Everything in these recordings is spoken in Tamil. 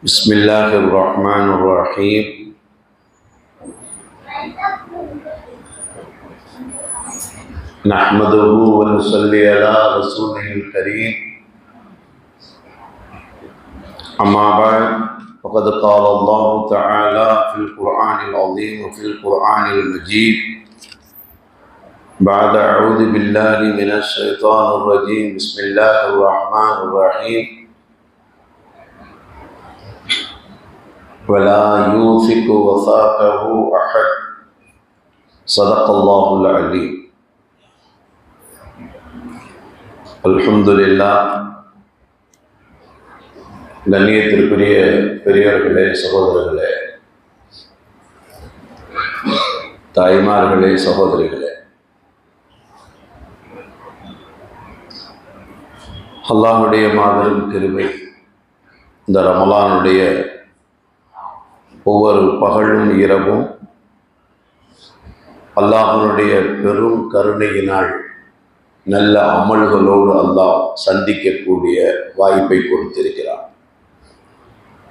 بسم الله الرحمن الرحيم. نحمده ونصلي على رسوله الكريم. أما بعد فقد قال الله تعالى في القرآن العظيم وفي القرآن المجيد بعد أعوذ بالله من الشيطان الرجيم. بسم الله الرحمن الرحيم. ولا يوثق وثاقه أحد. صدق الله العليم. الحمد لله. கண்ணியத்திற்குரிய பெரியவர்களே, சகோதரர்களே, தாய்மார்களே, சகோதரிகளே, அல்லாஹ்வுடைய மாபெரும் கிருபை இந்த ரமலானுடைய ஒவ்வொரு பகலும் இரவும் அல்லாஹ்வுடைய பெரும் கருணையினால் நல்ல அமல்களோடு அல்லாஹ் சந்திக்கக்கூடிய வாய்ப்பை கொடுத்திருக்கிறார்.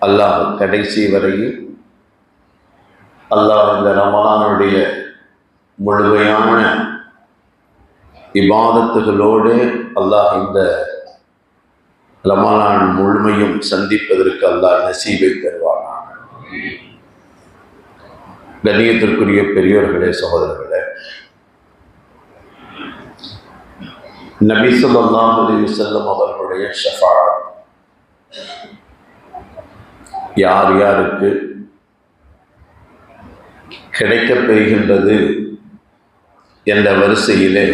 அல்லாஹ் கடைசி வரையில் அல்லாஹ் இந்த ரமலானுடைய முழுமையான இபாதத்துகளோடு அல்லாஹ் இந்த ரமலான் முழுமையும் சந்திப்பதற்கு அல்லாஹ் நசீபை தருவானாக. கண்ணியத்திற்குரிய பெரியோர்களே, சகோதரர்களே, நபி ஸல்லல்லாஹு அலைஹி வஸல்லம் அவர்களுடைய ஷஃபாஅத் யார் யாருக்கு கிடைக்கப் பெறுகின்றது என்ற வரிசையிலே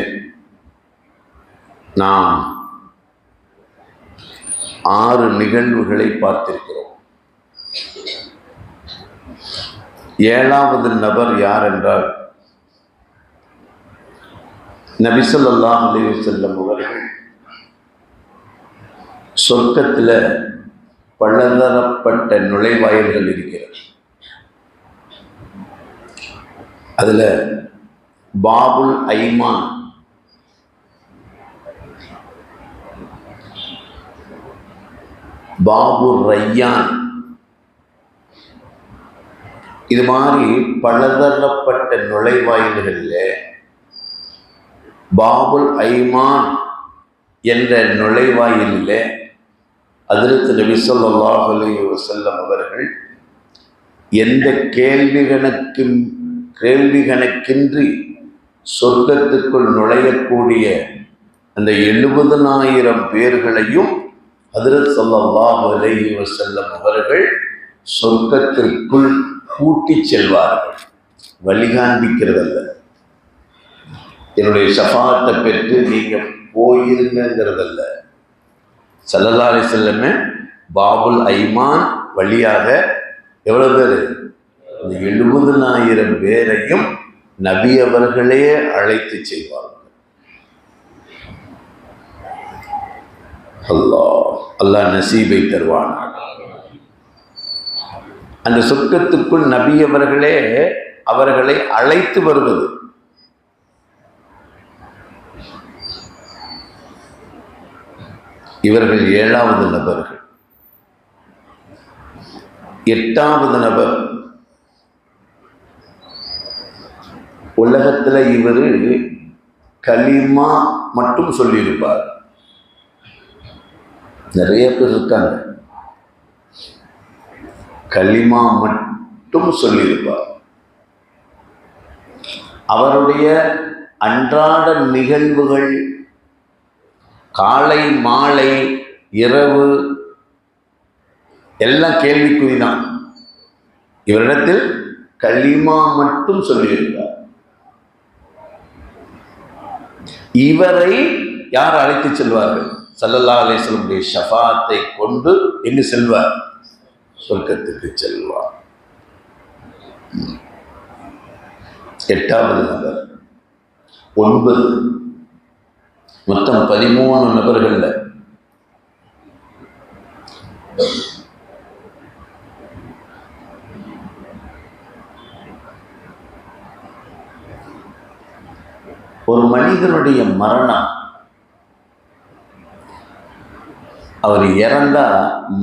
நாம் 6 நிகழ்வுகளை பார்த்திருக்கிறோம். 7வது நபர் யார் என்றால் நபி ஸல்லல்லாஹு அலைஹி வஸல்லம் அவர்கள் சொர்க்கத்தில் பலதரப்பட்ட நுழைவாயில்கள் இருக்கிறது. அதில் பாபுல் ஐமான், பாபு ரையான், இது மாதிரி பலதரப்பட்ட நுழைவாயில்களில் பாபுல் ஐமான் என்ற நுழைவாயிலில் ஹஜ்ரத் நபி ஸல்லல்லாஹு அலைஹி வஸல்லம் அவர்கள் எந்த கேள்வி கணக்கின்றி சொர்க்கத்துக்குள் நுழையக்கூடிய அந்த 70,000 பேர்களையும் ஹஜ்ரத் ஸல்லல்லாஹு அலைஹி வஸல்லம் அவர்கள் சொர்க்கத்திற்குள் கூட்டி செல்வார்கள். வழிகாண்பிக்கிறதல்ல, என்னுடைய ஷஃபாஅத்தை பெற்று நீங்கள் போயிருங்கிறதல்ல. ஸல்லல்லாஹு அலைஹி வஸல்லம் பாபுல் ஐமான் வழியாக எவ்வளவு பேர்? இந்த 70,000 பேரையும் நபி அவர்களே அழைத்து செய்வார்கள். அல்லாஹ் நசீபை தருவானாக. அந்த சொர்க்கத்துக்குள் நபி அவர்களே அவர்களை அழைத்து வருவது. இவர்கள் 7வது நபர்கள். 8வது நபர், உலகத்தில் இவர் கலிமா மட்டும் சொல்லியிருப்பார். நிறைய பேர் இருக்காங்க, கலிமா மட்டும் சொல்லியிருப்பார். அவருடைய அன்றாட நிகழ்வுகள் காலை மாலை இரவு எல்லாம் கேள்விக்குறிதான். இவரிடத்தில் கலிமா மட்டும் சொல்லியிருக்கார். இவரை யார் அழைத்து செல்வார்கள்? ஸல்லல்லாஹு அலைஹி வஸல்லம் ஷஃபாஅத்தை கொண்டு எங்கு செல்வார்? சொர்க்கத்துக்கு செல்வார். 8வது நபர். 9, மொத்தம் 13 நபர்கள்ல ஒரு மனிதனுடைய மரணம், அவர் இறந்தா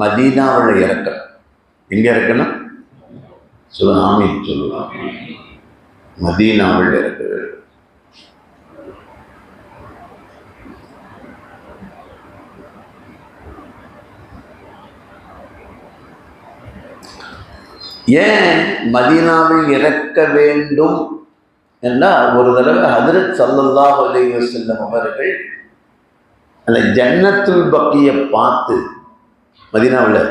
மதீனாவில் இறக்கணும். எங்க இருக்கணும்? சொல்லுங்க, ஆமீன் சொல்லலாம். மதீனாவில் இருக்கு. ஏன் மதீனாவில் இறக்க வேண்டும் என்றால், ஒரு தடவை ஹஜ்ரத் ஸல்லல்லாஹு அலைஹி வஸல்லம் அவர்கள் அந்த ஜன்னத்துல் பக்கியை பார்த்து, மதீனாவில்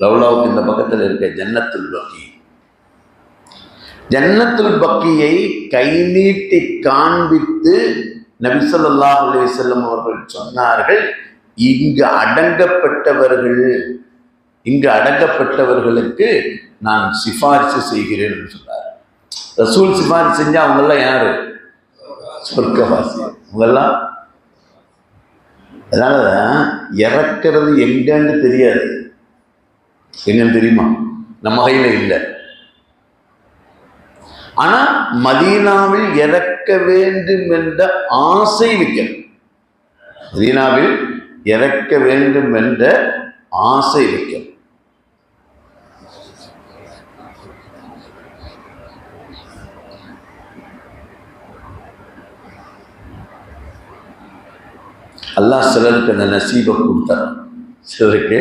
ரவுலாவுக்கு இந்த பக்கத்தில் இருக்க ஜன்னத்துல் பக்கி, ஜன்னத்துல் பக்கியை கை நீட்டி காண்பித்து நபி ஸல்லல்லாஹு அலைஹி வஸல்லம் அவர்கள் சொன்னார்கள், இங்கு அடங்கப்பட்டவர்களுக்கு நான் சிபாரிசு செய்கிறேன் என்று சொன்னார். ரசூல் சிபாரிசு செஞ்சா அவங்கெல்லாம் யாரு? சொர்க்கவாசி அவங்கெல்லாம். அதனாலதான் இறக்கிறது எங்கன்னு தெரியாது. எங்கன்னு தெரியுமா? நம்ம கையில இல்லை. ஆனா மதீனாவில் இறக்க வேண்டும் என்ற ஆசை வைக்கணும். மதீனாவில் இறக்க வேண்டும் என்ற ஆசை வைக்கணும். அல்லாஹ் சிலருக்கு அந்த நசீபை கொடுத்தார். சிலருக்கு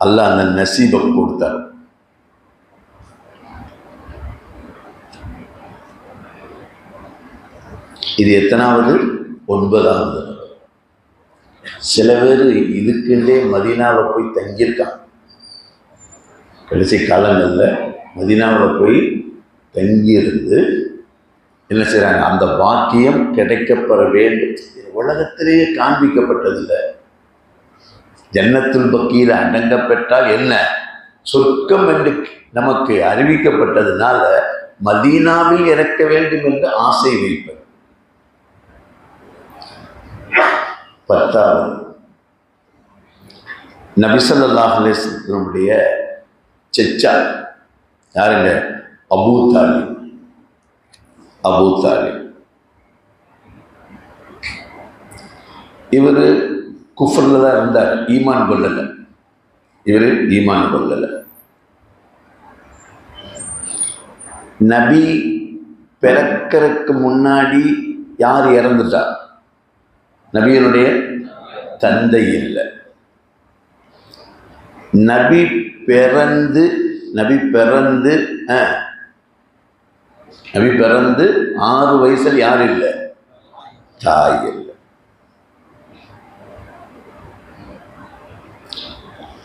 அல்லாஹ் அந்த நசீபை கொடுத்தார். இது எத்தனாவது? 9வது. சில பேர் இதுக்குள்ளே மதீனாவில் போய் தங்கியிருக்காங்க. கடைசி காலங்களில் மதீனாவில் போய் தங்கியிருந்து என்ன செய்கிறாங்க? அந்த பாக்கியம் கிடைக்கப்பெற வேண்டும். உலகத்திலேயே காண்பிக்கப்பட்டதில்லை. ஜன்னத்துல் பக்கியில் அடங்கப்பெற்றால் என்ன சொர்க்கம் என்று நமக்கு அறிவிக்கப்பட்டதுனால மதீனாவில் இறக்க வேண்டும் என்று ஆசை வைப்பது. 10வது, நபி ஸல்லல்லாஹு அலைஹி வஸல்லமுடைய செச்சா யாருங்க? அபூ தாலிப். அபூ தாலிப் இவர் குஃப்ரில் தான் இருந்தார். ஈமான் கொள்ளலை. இவர் ஈமான் கொள்ளலை. நபி பிறக்கிறதுக்கு முன்னாடி யார் இறந்துட்டார்? நபியினுடைய தந்தை இல்லை. நபி பிறந்து 6 வயசில் யார் இல்லை? தாய் இல்லை.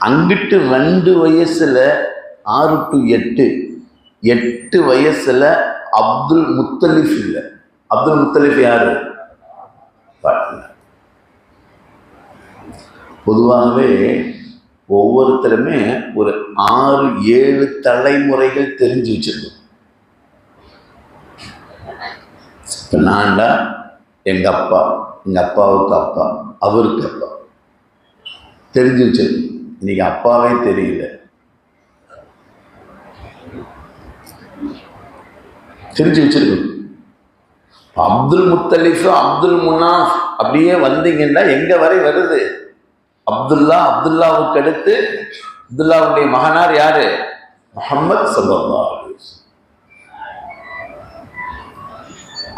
அங்கிட்டு 2 வயசுல 6 to 8 வயசுல அப்துல் முத்தலிஃப் இல்லை. அப்துல் முத்தலிஃப் யாரு? பொதுவாகவே ஒவ்வொருத்தருமே ஒரு 6-7 தலைமுறைகள் தெரிஞ்சு வச்சிருக்கோம். இப்போ நான்டா எங்கள் அப்பா, எங்கள் அப்பாவுக்கு அப்பா, அவருக்கு அப்பா தெரிஞ்சு வச்சிருக்கோம். இன்னைக்கு அப்பாவே தெரியல. தெரிஞ்சு வச்சிருக்கோம். அப்துல் முத்தலிஃப், அப்துல் முனாஃப் அப்படியே வந்தீங்கன்னா எங்க வரை வருது? அப்துல்லாவுக்கு அடுத்து அப்துல்லாவுடைய மகனார் யாரு? முஹம்மது ஸல்லல்லாஹு அலைஹி வஸல்லம்.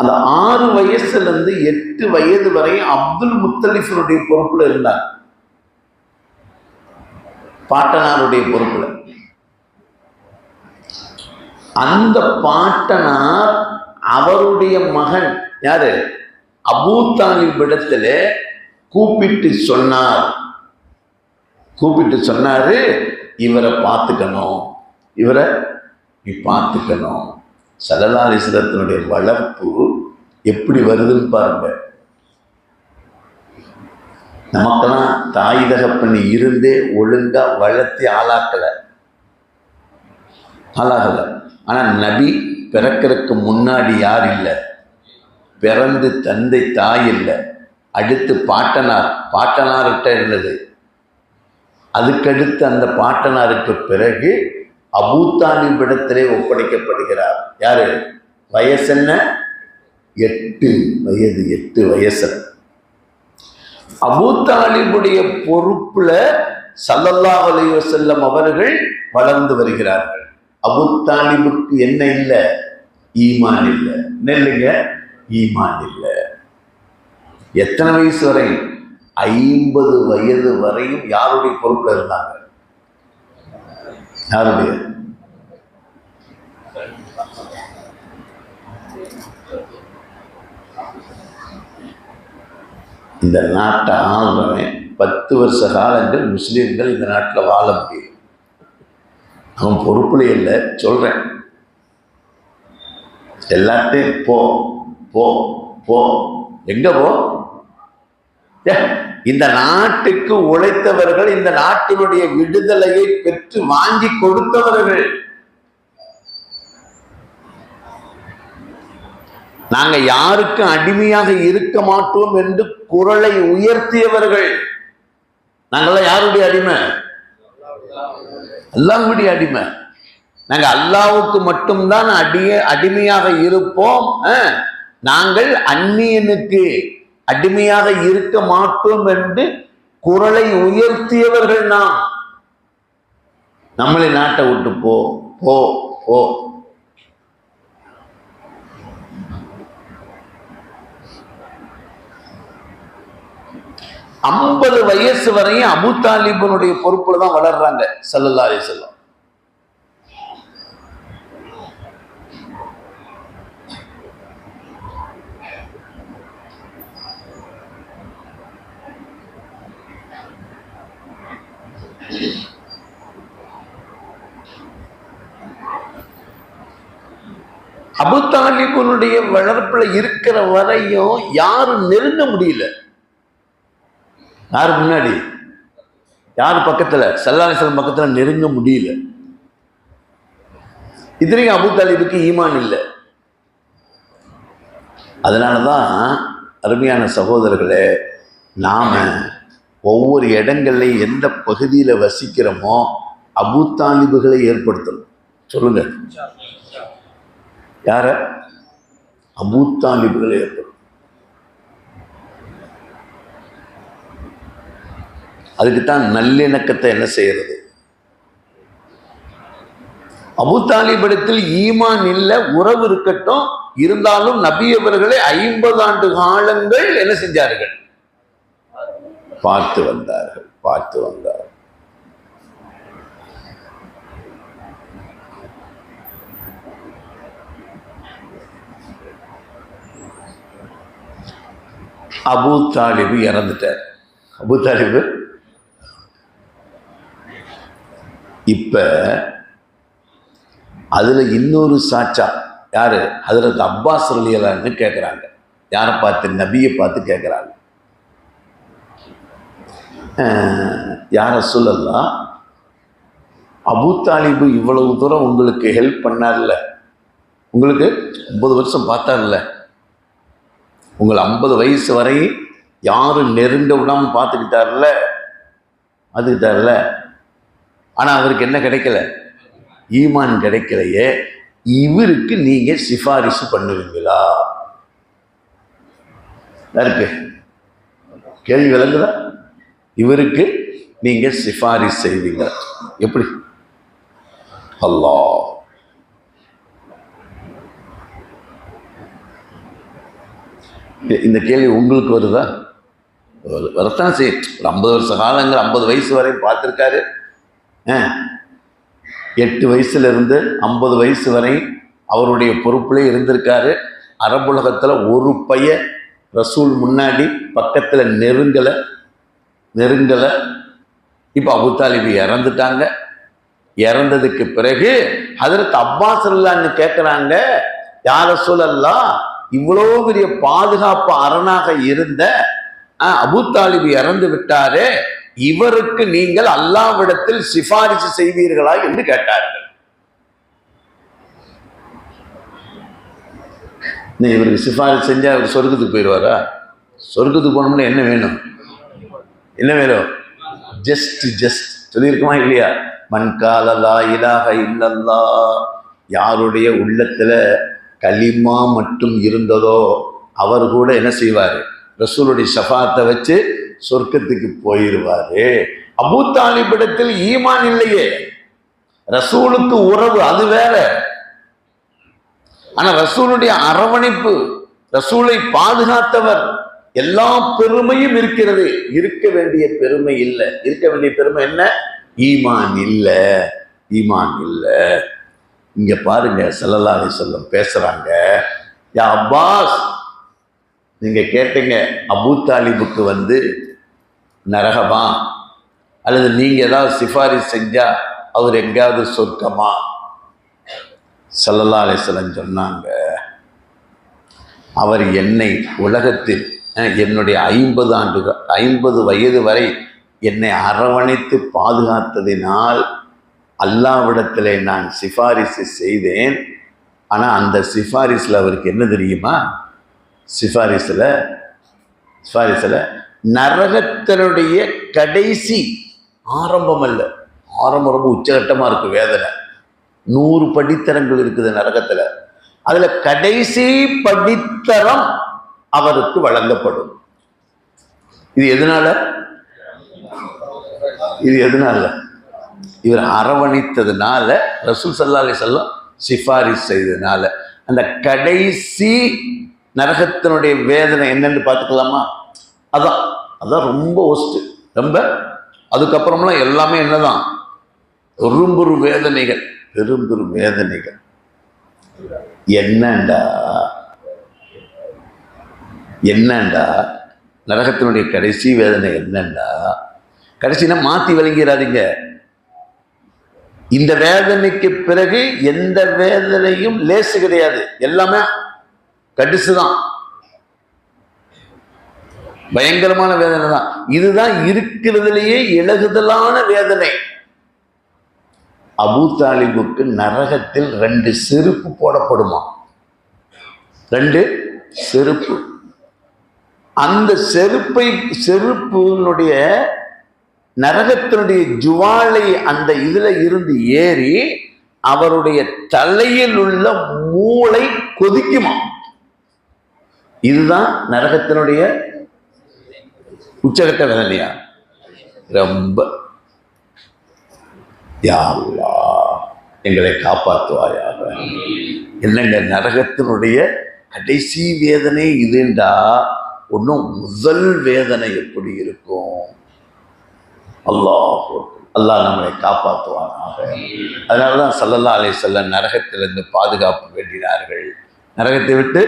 அந்த 6 வயசுல இருந்து 8 வயது வரை அப்துல் முத்தலிஃபுடைய பொறுப்புல இருந்தார். பாட்டனாருடைய பொறுப்புல. அந்த பாட்டனார் அவருடைய மகன் யாரு? அபூ தாலிப் இடத்துல கூப்பிட்டு சொன்னாரு, இவரை பார்த்துக்கணும், இவரை நீ பார்த்துக்கணும். ஸல்லல்லாஹு அலைஹி வஸல்லத்தினுடைய வளர்ப்பு எப்படி வருதுன்னு பாருங்க. நமக்கெல்லாம் தாய் தகப்பன் இருந்தே ஒழுங்கா வளர்த்தி ஆளாகலை. ஆனா நபி பிறக்கிறதுக்கு முன்னாடி யார் இல்லை? பிறந்து தந்தை தாய் இல்லை. அடுத்து பாட்டனார்கிட்ட இருந்தது. அதுக்கடுத்து அந்த பாட்டனாருக்கு பிறகு அபூ தாலிப் இடத்திலே ஒப்படைக்கப்படுகிறார். யாரு? வயசு என்ன? 8 வயது. 8 வயசு. அபூ தாலிபுடைய பொறுப்புல ஸல்லல்லாஹு அலைஹி வஸல்லம் அவர்கள் வளர்ந்து வருகிறார்கள். அபூ தாலிபுக்கு என்ன இல்லை? ஈமான் இல்லை. நெல்லுங்க, ஈமான் இல்லை. எத்தனை வயசு வரை? 50 வயது வரையும் யாருடைய பொறுப்புல இருந்தாங்க? யாருடைய? இந்த நாட்டை ஆள்றவன் 10 வருஷ காலங்கள் முஸ்லீம்கள் இந்த நாட்டில் வாழ முடியும். அவன் பொறுப்புல இல்லை சொல்றேன். எல்லாத்தையும் போ போ போ. எங்க போ? இந்த நாட்டுக்கு உழைத்தவர்கள், இந்த நாட்டினுடைய விடுதலையை பெற்று வாங்கி கொடுத்தவர்கள். நாங்க யாருக்கும் அடிமையாக இருக்க மாட்டோம் என்று குரலை உயர்த்தியவர்கள். நாங்கெல்லாம் யாருடைய அடிமை? அல்லாஹ்வுடைய அடிமை. நாங்க அல்லாஹ்வுக்கு மட்டும்தான் அடிமையாக இருப்போம். நாங்கள் அந்நியனுக்கு அடிமையாக இருக்க மாட்டோம் என்று குரலை உயர்த்தியவர்கள் நாம். நம்மளை நாட்டை விட்டு போ போ போ. ஐம்பது வயசு வரையும் அபூ தாலிபனுடைய பொறுப்புல தான் வளர்றாங்க ஸல்லல்லாஹு அலைஹி வஸல்லம். அபூ தாலிபனுடைய வளர்ப்புல இருக்கிற வரையும் யாரும் நெருங்க முடியல. யாரு முன்னாடி? யாரு பக்கத்துல? ஸல்லல்லாஹு அலைஹி வஸல்லம் பக்கத்துல நெருங்க முடியல. இதுலயும் அபூ தாலிபுக்கு ஈமான் இல்லை. அதனாலதான் அருமையான சகோதரர்களே, நாம ஒவ்வொரு இடங்கள்லையும் எந்த பகுதியில வசிக்கிறோமோ அபூ தாலிபுகளை ஏற்படுத்தணும். சொல்லுங்க, யார? அபூ தாலிபுகளை ஏற்படும். அதுக்குத்தான் நல்லிணக்கத்தை என்ன செய்யறது? அபூ தாலிபிடத்தில் ஈமான் இல்லை, உறவு இருக்கட்டும், இருந்தாலும் நபி அவர்களை 50 ஆண்டு காலங்கள் என்ன செஞ்சார்கள்? பார்த்து வந்தார்கள். அபூ தாலிபு இறந்துட்டார். அபூ தாலிபு இப்ப அதுல இன்னொரு சாச்சா யாரு? ஹஜ்ரத் அப்பாஸ் ரலியல்லாஹு அன்ஹு கேட்கிறாங்க. யாரை பார்த்து? நபியை பார்த்து கேட்கிறாங்க. யா ரசூலல்லாஹ், அபூ தாலிபு இவ்வளவு தூரம் உங்களுக்கு ஹெல்ப் பண்ணார்ல, உங்களுக்கு 50 வருஷம் பார்த்தார்ல, உங்களை 50 வயசு வரை யாரும் நெருங்க விடாம பார்த்துக்கிட்டார்ல, ஆனா அவருக்கு என்ன கிடைக்கல? ஈமான் கிடைக்கலையே. இவருக்கு நீங்க சிபாரிசு பண்ணுவீங்களா? இருக்கு கேள்வி விளங்குதா? இவருக்கு நீங்க சிபாரிசு செய்வீங்க எப்படி? அல்லாஹ், இந்த கேள்வி உங்களுக்கு வருதா? வரத்தான் செய்யும். ஒரு 50 வருஷ காலங்கள் 50 வயசு வரை பார்த்துருக்காரு. 8 வயசுல இருந்து 50 வயசு வரை அவருடைய பொறுப்பிலே இருந்திருக்காரு. அரபுலகத்துல ஒரு பையன் ரசூல் முன்னாடி பக்கத்துல நெருங்கல. இப்ப அபூ தாலிபு இறந்துட்டாங்க. இறந்ததுக்கு பிறகு ஹஜ்ரத் அப்பாஸ் ரலியல்லாஹு அன்ஹு கேட்கிறாங்க, யா ரசூலல்லாஹ், இவ்வளவு பெரிய பாதுகாப்பு அரணாக இருந்த அபூ தாலிபு இறந்து விட்டாரே, இவருக்கு நீங்கள் அல்லாஹ்விடத்தில் சிபாரிசு செய்வீர்களா என்று கேட்டார்கள். இவருக்கு சிபாரிசு செஞ்சா அவர் சொர்க்கத்துக்கு போயிடுவாரா? சொர்க்கத்துக்கு போனோம்னா என்ன வேணும்? ஜஸ்ட் சொல்லியிருக்குமா இல்லையா? மன்கால லா இலாஹ இல்லல்லாஹ், யாருடைய உள்ளத்துல கலிமா மட்டும் இருந்ததோ அவர் கூட என்ன செய்வார்? ரசூலுடைய ஷஃபாத்தை வச்சு சொர்க்கத்துக்கு போயிருவாரு. அபூ தாலிபிடத்தில் ஈமான் இல்லையே, ரசூலுக்கு உறவு அது வேற. ஆனா ரசூலுடைய அரவணைப்பு, ரசூலை பாதுகாத்தவர், எல்லா பெருமையும் இருக்கிறது. இருக்க வேண்டிய பெருமை இல்லை. இருக்க வேண்டிய பெருமை என்ன? ஈமான் இல்லை, ஈமான் இல்லை. இங்க பாருங்க, ஸல்லல்லாஹு அலைஹி வஸல்லம் பேசுறாங்க. யா அப்பாஸ், நீங்க கேட்டீங்க அபூ தாலிபுக்கு நரகமா, அல்லது நீங்க ஏதாவது சிபாரிசு செஞ்சா அவர் எங்கேயாவது சொர்க்கமா? ஸல்லல்லாஹு அலைஹி வஸல்லம் சொன்னாங்க, அவர் என்னை உலகத்தில் என்னுடைய 50 வயது வரை என்னை அரவணைத்து பாதுகாத்ததினால் அல்லாஹ்விடத்திலே நான் சிபாரிசு செய்தேன். ஆனால் அந்த சிபாரிசில் அவருக்கு என்ன தெரியுமா? சிபாரிசில் நரகத்தினுடைய கடைசி, ஆரம்பம் அல்ல, ஆரம்பம் ரொம்ப உச்சகட்டமாக இருக்குது வேதனை. 100 படித்தரங்கள் இருக்குது நரகத்தில். அதில் கடைசி படித்தரம் அவருக்கு வழங்கப்படும். இது எதனால? இவர் அரவணைத்ததுனால, ரசூல் ஸல்லல்லாஹு அலைஹி வஸல்லம் சிபாரிசு செய்ததுனால. அந்த கடைசி நரகத்தினுடைய வேதனை என்னன்னு பார்த்துக்கலாமா? அதான் ரொம்ப ஒஸ்ட், ரொம்ப. அதுக்கப்புறம்லாம் எல்லாமே என்னதான்? பெரும்பெரு வேதனைகள், பெரும்பெரு வேதனைகள். என்னண்டா நரகத்தினுடைய கடைசி வேதனை என்னண்டா, கடைசினா மாத்தி விளங்கிறாதீங்க. இந்த வேதனைக்கு பிறகு எந்த வேதனையும் லேசு கிடையாது, எல்லாமே கடிசுதான், பயங்கரமான வேதனை தான். இதுதான் இருக்கிறதுலேயே இலகுதலான வேதனை. அபூ தாலிபுக்கு நரகத்தில் 2 செருப்பு போடப்படுமா, 2 செருப்பு. அந்த செருப்பினுடைய நரகத்தினுடைய ஜுவாலை அந்த இதுல இருந்து ஏறி அவருடைய தலையில் உள்ள மூளை கொதிக்குமா. இதுதான் நரகத்தினுடைய உச்சகட்ட வேதனையா? ரொம்ப. யா அல்லாஹ், எங்களை காப்பாற்றுவாயாக. என்னங்க நரகத்தினுடைய கடைசி வேதனை இதுண்டா, ஒன்றும் முதல் வேதனை எப்படி இருக்கும்? அல்லாஹ் நம்மளை காப்பாற்றுவானாக. அதனாலதான் ஸல்லல்லாஹு அலைஹி வஸல்லம் நரகத்திலிருந்து பாதுகாப்பு வேண்டினார்கள், நரகத்தை விட்டு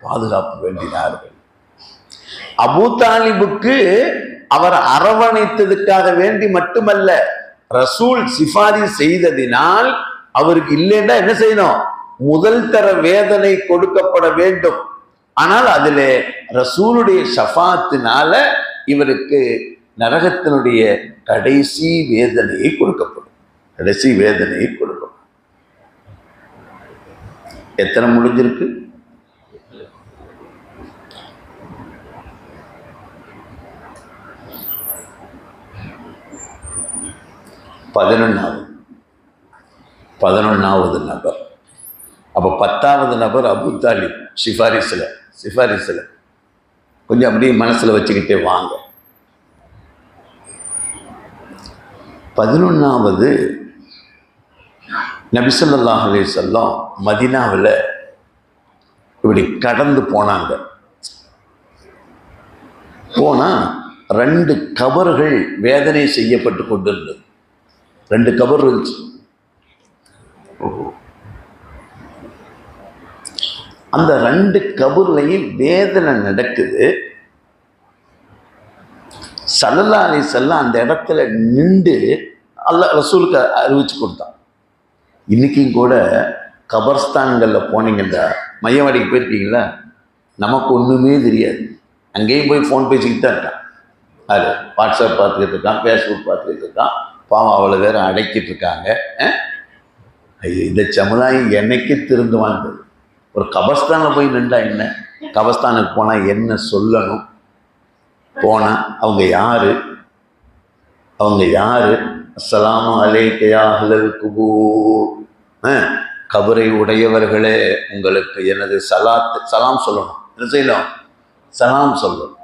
பாதுகாப்பு வேண்டினார்கள். அபூ தாலிபுக்கு அவர் அரவணைத்ததுக்காக வேண்டி மட்டுமல்ல, ரசூல் சிபாரிசு செய்ததினால் அவருக்கு இல்லைன்னா என்ன செய்யணும்? முதல் தர வேதனை கொடுக்கப்பட வேண்டும். ஆனால் அதிலே ரசூலுடைய ஷஃபாத்தினால இவருக்கு நரகத்தினுடைய கடைசி வேதனையை கொடுக்கப்படும், கடைசி வேதனையை கொடுக்கப்படும். எத்தனை முடிஞ்சிருக்கு? 11வது நபர். அப்போ 10வது நபர் அபூ தாலிப். சிபாரிசில் கொஞ்சம் அப்படியே மனசில் வச்சுக்கிட்டே வாங்க. 11வது நபி ஸல்லல்லாஹு அலைஹி வஸல்லம் மதீனாவில் இப்படி கடந்து போனாங்க. போனால் 2 கபர்கள் வேதனை செய்யப்பட்டு கொண்டிருந்தது. 2 கபர் இருந்துச்சு. அந்த 2 கபர்லையும் வேதனை நடக்குது. ஸல்லல்லாஹு அலைஹி வஸல்லம் அந்த இடத்துல நின்று அல்லாஹ் ரசூலுக்கு அறிவிச்சு கொடுத்தான். இன்னைக்கும் கூட கபர்ஸ்தான்களில் போனீங்கன்னா, மையவாடிக்கு போயிருக்கீங்களா? நமக்கு ஒன்றுமே தெரியாது. அங்கேயும் போய் ஃபோன் பேசிக்கிட்டு தான் இருக்கான். அது வாட்ஸ்அப் பார்த்துக்கிட்டு இருக்கான், ஃபேஸ்புக் பார்த்துக்கிட்டு இருக்கான். பாவம் அவ்வளோ பேர் அடைக்கிட்டு இருக்காங்க. இந்த சமுதாயம் என்னைக்கு திருந்து வாழ்ந்தது? ஒரு கபர்ஸ்தானில் போய் நின்றா என்ன? கபர்ஸ்தானுக்கு போனால் என்ன சொல்லணும்? போனால் அவங்க யாரு? அஸ்ஸலாமு அலைக்க யா அஹ்லல் குபூர், கபரை உடையவர்களே உங்களுக்கு எனது சலாம் சொல்லணும். என்ன செய்யணும்? சலாம் சொல்லணும்.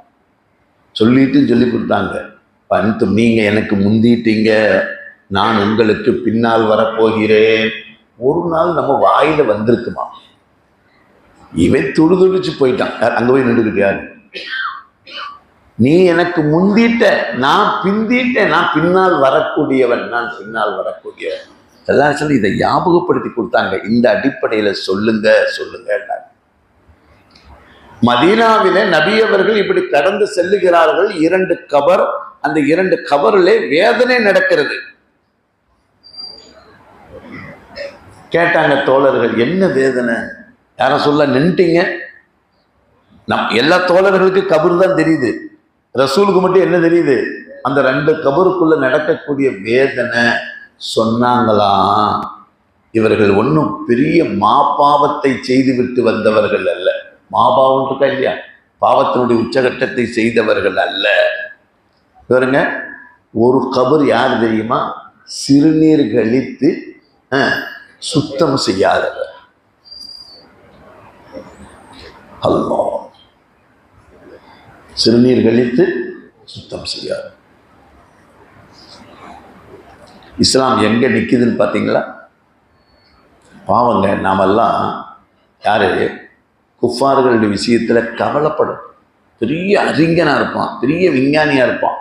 சொல்லிட்டு சொல்லி கொடுத்தாங்க, பந்து நீங்க எனக்கு முந்திட்டீங்க, நான் உங்களுக்கு பின்னால் வரப்போகிறேன். ஒரு நாள் நம்ம வாயில வந்திருக்குமா? இவன் துடிச்சு போயிட்டான். அங்க போய் நின்றுக்கிட்டு யாரு, நீ எனக்கு முந்திட்ட, நான் பிந்திட்டேன், நான் பின்னால் வரக்கூடியவன், நான் பின்னால் வரக்கூடியவன். எல்லாம் இதை ஞாபகப்படுத்தி கொடுத்தாங்க. இந்த அடிப்படையில சொல்லுங்க சொல்லுங்க. மதீனாவிலே நபி அவர்கள் இப்படி கடந்து செல்லுகிறார்கள். 2 கபர், அந்த 2 கபரிலே வேதனை நடக்கிறது. கேட்டாங்க தோழர்கள், என்ன வேதனை? யாரும் சொல்ல நின்ட்டீங்க? எல்லா தோழர்களுக்கு கபர் தான் தெரியுது, ரசூலுக்கு மட்டும் என்ன தெரியுது? அந்த 2 கபருக்குள்ள நடக்கக்கூடிய வேதனை. சொன்னாங்களாம், இவர்கள் ஒன்றும் பெரிய மாபாவத்தை செய்துவிட்டு வந்தவர்கள் அல்ல. மாபாவம் இருக்கா இல்லையா, பாவத்தினுடைய உச்சகட்டத்தை செய்தவர்கள் அல்ல. பாருங்க, ஒரு கபர் யார் தெரியுமா? சிறுநீர் கழித்து சுத்தம் செய்யாதவர். அல்லாஹ், சிறுநீர் கழித்து சுத்தம் செய்யாத. இஸ்லாம் எங்க நிக்குதுன்னு பார்த்தீங்களா? பாவங்க, நாமெல்லாம் யாரு குஃபார்களுடைய விஷயத்துல கவலைப்படும். பெரிய அறிஞனா இருப்பான், பெரிய விஞ்ஞானியா இருப்பான்,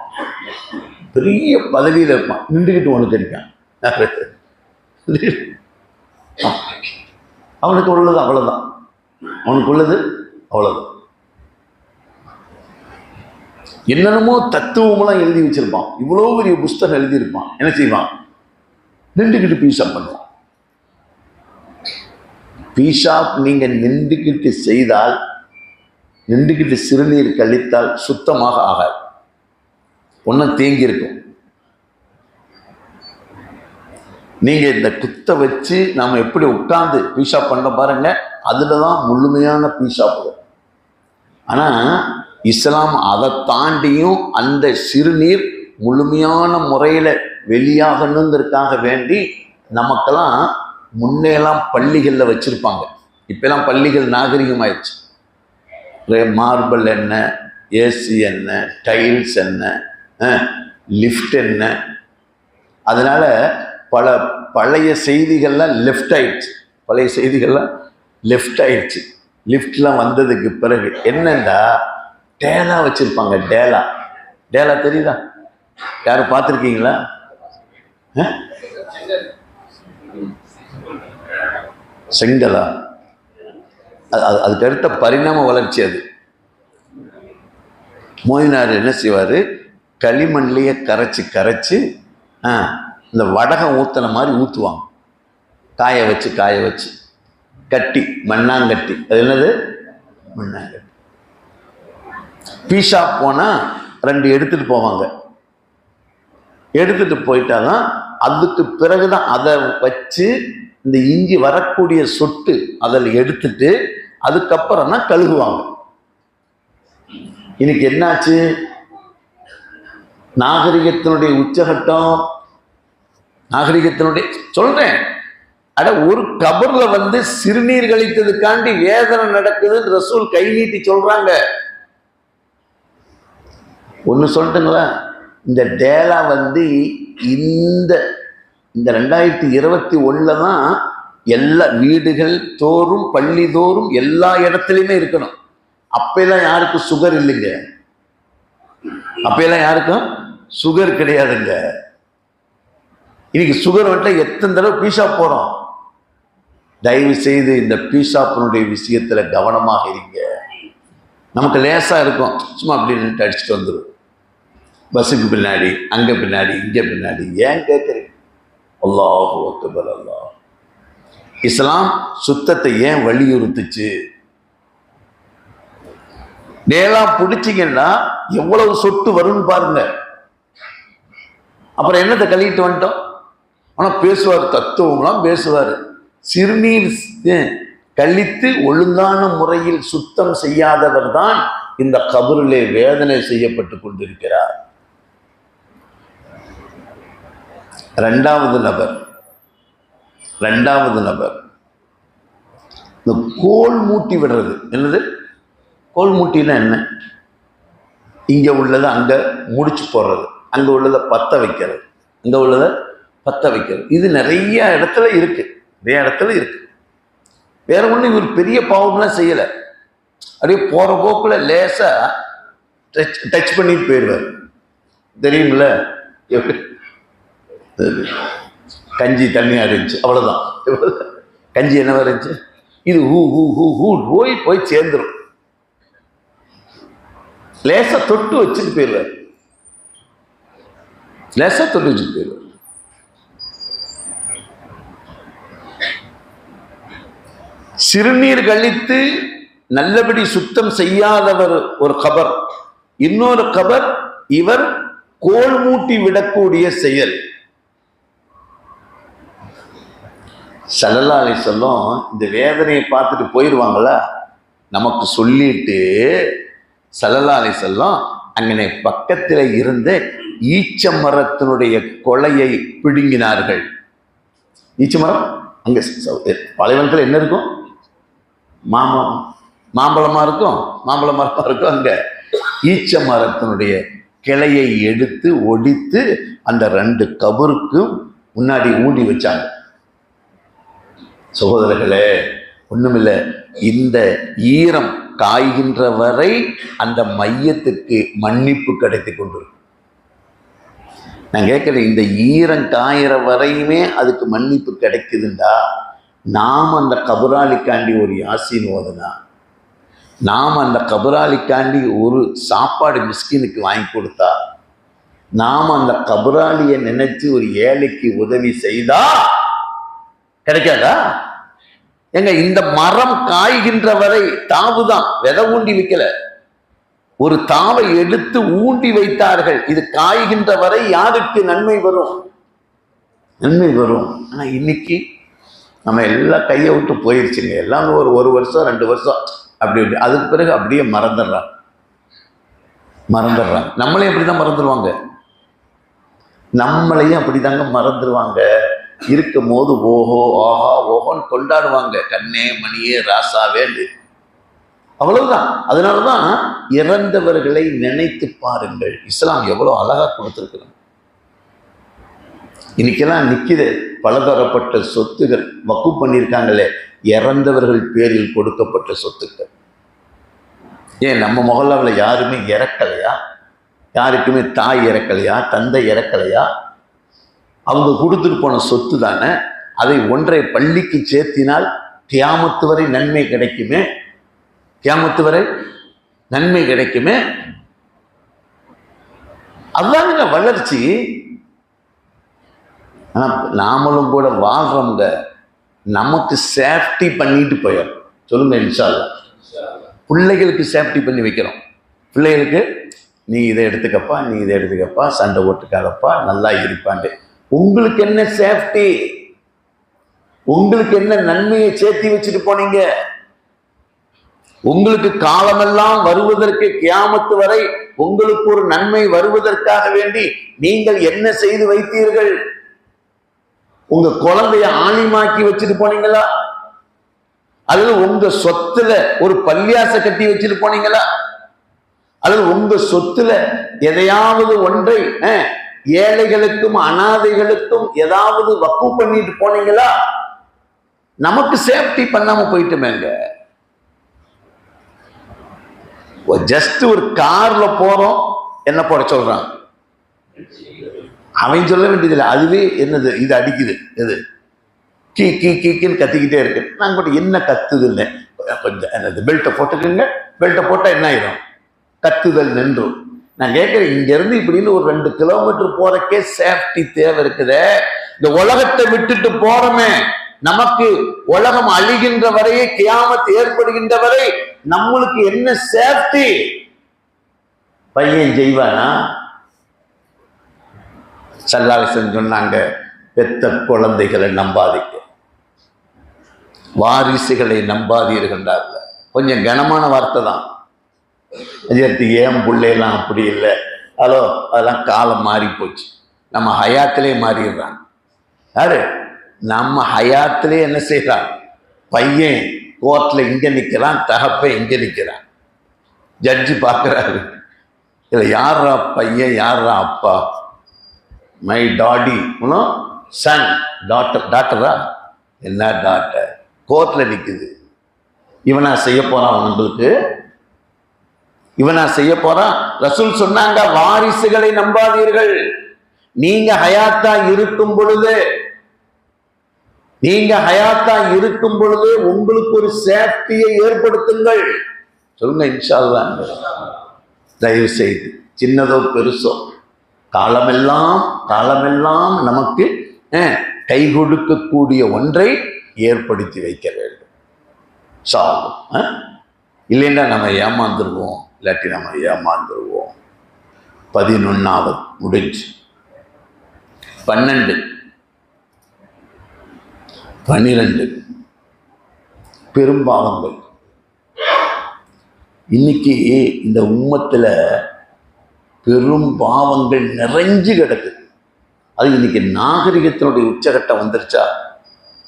பெரிய பதவியில் இருப்பான், நின்றுக்கிட்டு உனக்கு இருக்கான். அவனுக்கு உள்ளது அவ்வளவுதான், அவனுக்கு உள்ளது அவ்வளவுதான். என்னென்னமோ தத்துவமெல்லாம் எழுதி வச்சிருப்பான், இவ்வளோ பெரிய புஸ்தகம் எழுதியிருப்பான். என்ன செய்வான்? நின்றுக்கிட்டு பீஷாப் பண்ணுவான். பீஷாப் நீங்க நின்றுக்கிட்டு செய்தால், நின்றுக்கிட்டு சிறுநீர் கழித்தால் சுத்தமாக ஆகாது, ஒன்றும் தேங்கி இருக்கும். நீங்க இந்த குத்த வச்சு நாம எப்படி உட்கார்ந்து பீஷாப் பண்ண பாருங்க, அதுலதான் முழுமையான பீஷாப். ஆனா இஸ்லாம் அதை தாண்டியும் அந்த சிறுநீர் முழுமையான முறையில் வெளியாகணுங்கிறதுக்காக வேண்டி நமக்கெல்லாம் முன்னெல்லாம் பள்ளிகளில் வச்சுருப்பாங்க. இப்போலாம் பள்ளிகள் நாகரிகமாயிடுச்சு. மார்பிள் என்ன, ஏசி என்ன, டைல்ஸ் என்ன, லிஃப்ட் என்ன. அதனால் பழைய செய்திகள்லாம் லெஃப்ட் ஆயிடுச்சு. பழைய செய்திகள்லாம் லெஃப்ட் ஆயிடுச்சு. லிஃப்ட்லாம் வந்ததுக்கு பிறகு என்னண்டா, டேலா வச்சிருப்பாங்க. டேலா, டேலா தெரியுதா? யாரும் பார்த்துருக்கீங்களா? செங்கலா? அதுக்கு அடுத்த பரிணாம வளர்ச்சி அது. மோதினார் என்ன செய்வார், களிமண்லேயே கரைச்சி இந்த வடகம் ஊற்றின மாதிரி ஊற்றுவாங்க. காய வச்சு கட்டி, மண்ணாங்கட்டி. அது என்னது? மண்ணாங்கட்டி. பீஷாப் போனால் 2 எடுத்துட்டு போவாங்க. எடுத்துட்டு போயிட்டாதான் அதுக்கு பிறகுதான் அதை வச்சு இந்த இஞ்சி வரக்கூடிய சொட்டு அதில் எடுத்துட்டு அதுக்கப்புறம் தான் கழுகுவாங்க. இன்னைக்கு என்னாச்சு? நாகரிகத்தினுடைய உச்சகட்டம், நாகரிகத்தினுடைய சொல்றேன். ஒரு கபர்ல சிறுநீர் கழித்ததுக்காண்டி வேதனை நடக்குதுன்னு ரசூல் கை நீட்டி சொல்றாங்க. ஒன்று சொல்லட்டுங்களா? இந்த டேலா இந்த 2021 தான் எல்லா வீடுகள் தோறும், பள்ளி தோறும், எல்லா இடத்துலையுமே இருக்கணும். அப்பெல்லாம் யாருக்கும் சுகர் இல்லைங்க, அப்பெல்லாம் யாருக்கும் சுகர் கிடையாதுங்க. இன்னைக்கு சுகர் எத்தனை தடவை பீஷாப் போறோம். தயவு செய்து இந்த பீஷாப்பினுடைய விஷயத்துல கவனமாக இருங்க. நமக்கு லேசா இருக்கும், சும்மா அப்படி நின்று அடிச்சுட்டு வந்துடும். பஸ்ஸுக்கு பின்னாடி, அங்க பின்னாடி, இங்க பின்னாடி. ஏன் கேட்குறீங்க? அல்லாஹு அக்பர். அல்லாஹ். இஸ்லாம் சுத்தத்தை ஏன் வலியுறுத்துச்சு? நேலாம் பிடிச்சிங்கன்னா எவ்வளவு சொட்டு வரும்னு பாருங்க. அப்புறம் என்னத்தை கழிட்டு வந்துட்டோம். ஆனா பேசுவார், தத்துவம்லாம் பேசுவார். சிறுநீர் கழித்து ஒழுங்கான முறையில் சுத்தம் செய்யாதவர் தான் இந்த கபரிலே வேதனை செய்யப்பட்டு கொண்டிருக்கிறார். 2வது நபர் இந்த கோல் மூட்டி விடுறது. என்னது கோல் மூட்டினா? என்ன? இங்கே உள்ளதை அங்கே முடிச்சு போடுறது, அங்கே உள்ளதை பற்ற வைக்கிறது, அங்கே உள்ளதை பற்ற வைக்கிறது. இது நிறைய இடத்துல இருக்கு, நிறைய இடத்துல இருக்கு. வேற ஒன்றும் இவர் பெரிய பாவம்லாம் செய்யலை. அப்படியே போகிற போக்கில் லேசாக டச் பண்ணிட்டு போயிடுவார். தெரியுமில்ல, கஞ்சி தண்ணியாக இருந்துச்சு, அவ்வளோதான். கஞ்சி என்னவா இருந்துச்சு, இது ஹூ ஹூ ஹூ ஹூ போய் சேர்ந்துடும். லேசா தொட்டு வச்சுட்டு போயிடுவார், லேசா தொட்டு வச்சுட்டு போயிடுவார். சிறுநீர் கழித்து நல்லபடி சுத்தம் செய்யாதவர் ஒரு கபர். இன்னொரு கபர், இவர் கோல் மூட்டி விடக்கூடிய செயல். ஸல்லல்லாஹு அலைஹி வஸல்லம் இந்த வேதனையை பார்த்துட்டு போயிடுவாங்களா, நமக்கு சொல்லிட்டு ஸல்லல்லாஹு அலைஹி வஸல்லம் அங்கே பக்கத்தில் இருந்த ஈச்ச மரத்தினுடைய கொலையை பிடுங்கினார்கள். ஈச்ச மரம் அங்கே பாலைவனத்தில் என்ன இருக்கும், மாம்பழமா இருக்கும், மாம்பழ மரமா இருக்கும். அங்கே ஈச்ச மரத்தினுடைய கிளையை எடுத்து ஒடித்து அந்த 2 கபருக்கும் முன்னாடி ஊண்டி வச்சாங்க. சகோதரர்களே, ஒண்ணுமில்லை, இந்த ஈரம் காய்கின்ற வரை அந்த மையத்துக்கு மன்னிப்பு கிடைத்து கொண்டிருக்கும். நான் கேட்கிறேன், இந்த ஈரம் காயிற வரையுமே அதுக்கு மன்னிப்பு கிடைக்குதுண்டா, நாம் அந்த கபராளிக்காண்டி ஒரு யாசீன் ஓதுனா, நாம் அந்த கபராளிக்காண்டி ஒரு சாப்பாடு மிஸ்கினுக்கு வாங்கி கொடுத்தா, நாம் அந்த கபராளியை நினைச்சு ஒரு ஏழைக்கு உதவி செய்தா கிடைக்காதா? எங்க இந்த மரம் காய்கின்ற வரை தாவுதான், விதை ஊண்டி வைக்கல, ஒரு தாவை எடுத்து ஊண்டி வைத்தார்கள். இது காய்கின்ற வரை யாருக்கு நன்மை வரும்? நன்மை வரும். ஆனா இன்னைக்கு நம்ம எல்லாம் கையை விட்டு போயிடுச்சுங்க. எல்லாமே ஒரு வருஷம் 2 வருஷம் அப்படி அதுக்கு பிறகு அப்படியே மறந்துடுறாங்க. நம்மளையும் அப்படிதான் மறந்துடுவாங்க, நம்மளையும் அப்படிதாங்க மறந்துடுவாங்க. இருக்கும் போது ஓஹோ ஆஹா ஓஹோன்னு கொண்டாடுவாங்க, கண்ணே மணியே ராசாவே, அவ்வளவுதான். அதனாலதான் இறந்தவர்களை நினைத்து பாருங்கள். இஸ்லாம் எவ்வளவு அழகா கொடுத்திருக்கிறாங்க. இன்னைக்கெல்லாம் நிக்குது பலதரப்பட்ட சொத்துகள் வக்ஃப் பண்ணியிருக்காங்களே, இறந்தவர்கள் பேரில் கொடுக்கப்பட்ட சொத்துக்கள். ஏன் நம்ம மொஹல்லாவில் யாருமே இறக்கலையா? யாருக்குமே தாய் இறக்கலையா? தந்தை இறக்கலையா? அவங்க கொடுத்துட்டு போன சொத்து தானே. அதை ஒன்றை பள்ளிக்கு சேர்த்தினால் கியாமத்து வரை நன்மை கிடைக்குமே, கியாமத்து வரை நன்மை கிடைக்குமே. அதுதானுங்க வளர்ச்சி. ஆனா நாமளும் கூட வாழ்றவங்க நமக்கு சேஃப்டி பண்ணிட்டு போயிடும். சொல்லுங்க இன்ஷா அல்லாஹ். பிள்ளைகளுக்கு சேஃப்டி பண்ணி வைக்கிறோம். பிள்ளைகளுக்கு நீ இதை எடுத்துக்கப்பா, நீ இதை எடுத்துக்கப்பா, சண்டை ஓட்டுக்காதப்பா, நல்லா இருப்பாண்டு. உங்களுக்கு என்ன சேஃப்டி? உங்களுக்கு என்ன நன்மையை சேர்த்தி வச்சுட்டு போனீங்க? உங்களுக்கு காலமெல்லாம் வருவதற்கு, கியாமத்து வரை உங்களுக்கு ஒரு நன்மை வருவதற்காக வேண்டி நீங்கள் என்ன செய்து வைத்தீர்கள்? உங்க குழந்தைய ஆணிமாக்கி வச்சுட்டு போனீங்களா? அல்லது உங்க சொத்துல ஒரு பள்ளியாச கட்டி வச்சுட்டு போனீங்களா? அல்லது உங்க சொத்துல எதையாவது ஒன்றை ஏழைகளுக்கும் அனாதைகளுக்கும் ஏதாவது வக்ஃப் பண்ணிட்டு போனீங்களா? நமக்கு சேஃப்டி பண்ணாம போயிட்டுமேங்க. ஜஸ்ட் ஒரு கார்ல போறோம், என்ன போட சொல்றான்? அவன் சொல்ல வேண்டியதில்லை, அதுவே என்னது இது அடிக்குது, எது கீ கீ கீன்னு கத்திக்கிட்டே இருக்கு. நான் கூட என்ன கத்துது இல்லை, கொஞ்சம் என்னது பெல்ட்டை போட்டுக்குங்க, பெல்ட்டை போட்டா என்ன ஆயிடும்? கத்துதல் நின்றும். நான் கேட்கிறேன், இங்க இருந்து இப்படின்னு ஒரு 2 கிலோமீட்டர் போறக்கே சேஃப்டி தேவை இருக்குது. இந்த உலகத்தை விட்டுட்டு போறோமே, நமக்கு உலகம் அழிகின்ற வரையே, கியாமத் ஏற்படுகின்ற வரை நம்மளுக்கு என்ன சேஃப்டி? பையன் செய்வானா? சல்லாலிசன் சொன்னாங்க, பெத்த குழந்தைகளை நம்பாதீங்க, வாரிசுகளை நம்பாதீர்கள்ன்றார்கள். கொஞ்சம் கனமான வார்த்தை தான். ஏன் பிள்ளையெல்லாம் அப்படி இல்லை, ஹலோ அதெல்லாம் காலம் மாறி போச்சு. நம்ம ஹயாத்திலே மாறிடுறான். யாரு? நம்ம ஹயாத்திலே என்ன செய்யறான்? பையன் கோர்ட்ல இங்க நிற்கிறான், தகப்பை இங்க நிற்கிறான். ஜட்ஜி பார்க்குறாரு, இல்லை யாரா பையன் யாரா அப்பா? மை டாடி சன் டாக்டரா? என்ன டாக்டர்? கோர்ட்டில் நிற்குது. இவனா செய்ய போறான் உங்களுக்கு? இவனா செய்ய போறான்? ரசூல் சொன்னாங்க, வாரிசுகளை நம்பாதீர்கள். நீங்க ஹயாத்தா இருக்கும் பொழுது உங்களுக்கு ஒரு சேஃப்டியை ஏற்படுத்துங்கள். சொல்லுங்க இன்ஷா அல்லாஹ். தயவு செய்து சின்னதோ பெருசோ காலமெல்லாம் நமக்கு கை கொடுக்கக்கூடிய ஒன்றை ஏற்படுத்தி வைக்க வேண்டும். சாலும் இல்லைன்னா நம்ம ஏமாந்துருவோம். 11வது முடிஞ்சு. 12 பெரும்பாவங்கள். இன்னைக்கு இந்த உம்மத்துல பெரும் பாவங்கள் நிறைஞ்சு கிடக்குது. அது இன்னைக்கு நாகரிகத்தினுடைய உச்சகட்டம் வந்துருச்சா?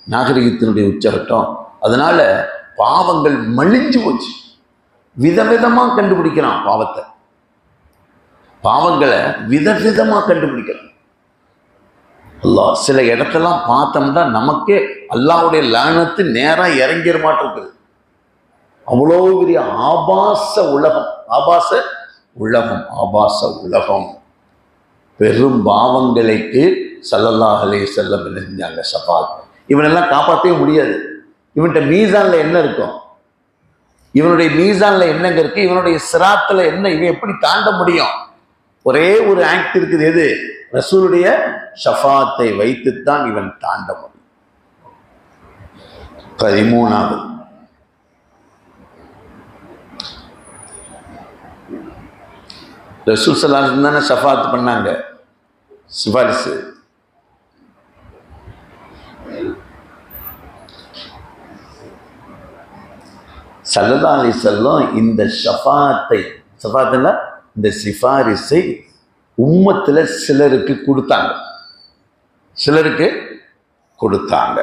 நாகரிகத்தினுடைய உச்சகட்டம். அதனால பாவங்கள் மலிஞ்சு போச்சு. விதவிதமா கண்டுபிடிக்கிறான் பாவங்களை விதவிதமா கண்டுபிடிக்கிறான். அல்லாஹ் சில இடத்தெல்லாம் பார்த்தோம்னா நமக்கே அல்லாஹ்வுடைய லானத்து நேரா இறங்கிற மாட்டிருக்குது. அவ்வளோ பெரிய ஆபாச உலகம். பெரும் பாவங்களுக்கு ஸல்லல்லாஹு அலைஹி வஸல்லம் செஞ்சாங்க ஷஃபாத். இவனெல்லாம் காப்பாற்றவே முடியாது. இவன்கிட்ட மீசான்ல என்ன இருக்கும்? இவனுடைய மீசான்ல என்னங்க இருக்கு? இவனுடைய சிராத்துல என்ன? இவன் எப்படி தாண்ட முடியும்? ஒரே ஒரு ஆக்ட் இருக்குது. எது? ரசூலுடைய ஷஃபாத்தை வைத்துத்தான் இவன் தாண்ட முடியும். 13வது ரசூல் ஸல்லல்லாஹு அலைஹி வஸல்லம் தானே ஷஃபாத் பண்ணாங்க, சிபாரிசு. ஸல்லல்லாஹு அலைஹி வஸல்லம் இந்த ஷஃபாத்னா இந்த சிபாரிசை உம்மத்துல சிலருக்கு கொடுத்தாங்க.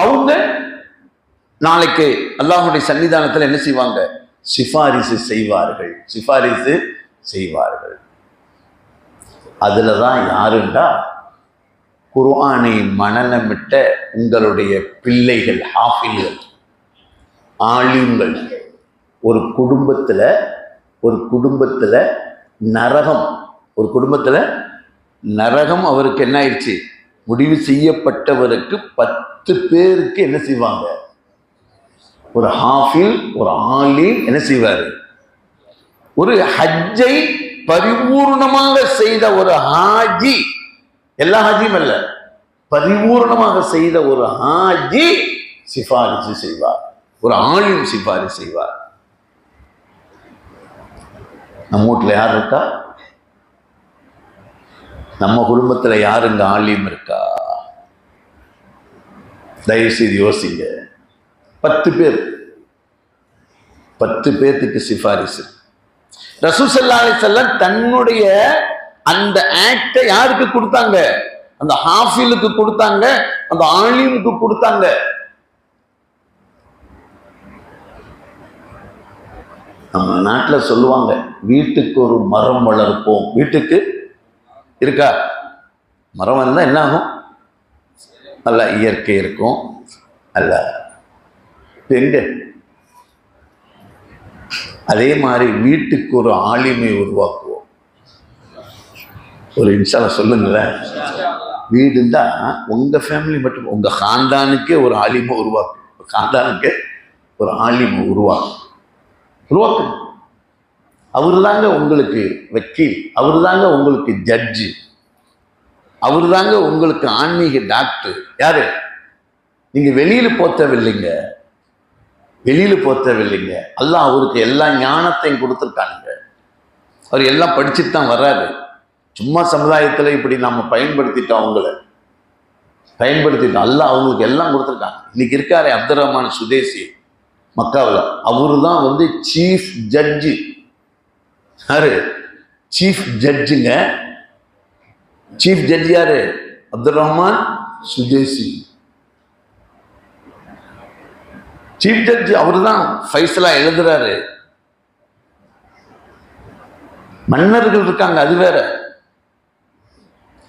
அவங்க நாளைக்கு அல்லாஹ்வுடைய சன்னிதானத்தில் என்ன செய்வாங்க? சிபாரிசு செய்வார்கள். அதுலதான் யாருண்டா குர்ஆனை மனநமிட்ட உங்களுடைய பிள்ளைகள், ஹாஃபில்கள், ஆலிம்கள். ஒரு குடும்பத்துல நரகம் அவருக்கு என்ன ஆயிடுச்சு? முடிவு செய்யப்பட்டவருக்கு 10 பேருக்கு என்ன செய்வாங்க? ஒரு ஹாஃபில், ஒரு ஆலிம் என்ன செய்வாரு? ஒரு ஹஜ்ஜை பரிபூர்ணமாக செய்த ஒரு ஹாஜி, எல்லா ஹாஜியும் அல்ல, பரிபூர்ணமாக செய்த ஒரு ஹாஜி சிபாரிசு செய்வார். ஒரு ஆலிம் சிபாரிசு செய்வார். நம்ம வீட்டில் யார் இருக்கா? நம்ம குடும்பத்தில் யாருங்க ஆலிம் இருக்கா? தயவு செய்து யோசிங்க. 10 பேர்த்துக்கு சிபாரிசு. ரசூல் ஸல்லல்லாஹு அலைஹி வஸல்லம் தன்னுடைய அந்த ஆக்டை யாருக்கு கொடுத்தாங்க? அந்த ஹாஃபிலுக்கு கொடுத்தாங்க, அந்த ஆலிமுக்கு கொடுத்தாங்க. நம்ம நாட்டில் சொல்லுவாங்க, வீட்டுக்கு ஒரு மரம் வளர்ப்போம். வீட்டுக்கு இருக்கா? மரம் இருந்தால் என்ன ஆகும்? நல்ல இயற்கை இருக்கும். அல்ல எங்க? அதே மாதிரி வீட்டுக்கு ஒரு ஆலிமை உருவாக்குவோம். ஒரு இன்ஷால்லா சொல்லுங்களேன். வீடுண்டா உங்க ஃபேமிலி மட்டும், உங்க காந்தானுக்கே ஒரு ஆலிமை உருவாக்கு. அவரு தாங்க உங்களுக்கு வக்கீல், அவரு தாங்க உங்களுக்கு ஜட்ஜு, அவரு தாங்க உங்களுக்கு ஆன்மீக டாக்டர். யாரு? நீங்க வெளியில போத்தவில்லைங்க. அல்லாஹ் அவருக்கு எல்லா ஞானத்தையும் கொடுத்துருக்காங்க. அவர் எல்லாம் படிச்சுட்டு தான் வர்றாரு. சும்மா சமுதாயத்தில் இப்படி நம்ம பயன்படுத்திட்டோம். அல்லாஹ் அவங்களுக்கு எல்லாம் கொடுத்துருக்காங்க. இன்னைக்கு இருக்காரு அப்துல் ரஹ்மான் சுதேசி மக்காவில், அவரு தான் சீஃப் ஜட்ஜு. யாரு? சீஃப் ஜட்ஜுங்க. சீஃப் ஜட்ஜ் யாரு? அப்துல் ரஹ்மான் சுதேசி. சீஃப் ஜட்ஜ் அவரு தான் ஃபைசலா எழுதுறாரு. மன்னர்கள் இருக்காங்க, அது வேற.